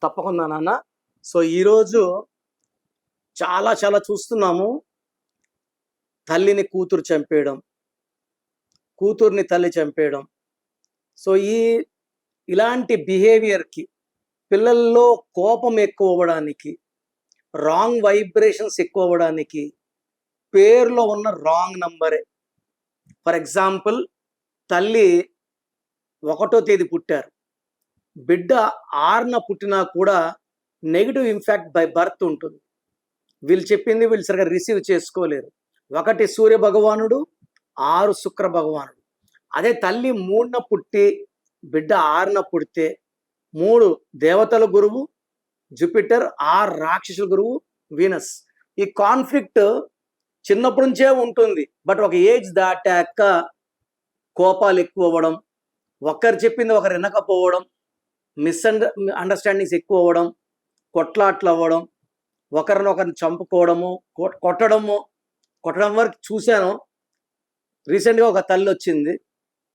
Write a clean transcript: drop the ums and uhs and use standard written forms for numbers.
తప్పకుండా నాన్న. సో ఈరోజు చాలా చాలా చూస్తున్నాము. తల్లిని కూతురు చంపేయడం, కూతుర్ని తల్లి చంపేయడం. సో ఇలాంటి బిహేవియర్కి పిల్లల్లో కోపం ఎక్కువ అవ్వడానికి, రాంగ్ వైబ్రేషన్స్ ఎక్కువ అవ్వడానికి పేరులో ఉన్న రాంగ్ నంబరే. ఫర్ ఎగ్జాంపుల్, తల్లి 1వ తేదీ పుట్టారు, బిడ్డ 6న పుట్టినా కూడా నెగిటివ్ ఇంపాక్ట్ బై బర్త్ ఉంటుంది. వీళ్ళు చెప్పింది వీళ్ళు సరిగా రిసీవ్ చేసుకోలేరు. 1 సూర్య భగవానుడు, 6 శుక్ర భగవానుడు. అదే తల్లి 3న పుట్టి బిడ్డ 6న పుడితే 3 దేవతల గురువు జూపిటర్, 6 రాక్షసుల గురువు వీనస్. ఈ కాన్ఫ్లిక్ట్ చిన్నప్పటి నుంచే ఉంటుంది. బట్ ఒక ఏజ్ దాటాక కోపాలు ఎక్కువ అవ్వడం, ఒకరు చెప్పింది ఒకరు వినకపోవడం, అండర్స్టాండింగ్స్ ఎక్కువ అవ్వడం, కొట్లాట్లు అవ్వడం, ఒకరినొకరిని చంపుకోవడము, కొట్టడం వరకు చూశాను. రీసెంట్గా ఒక తల్లి వచ్చింది,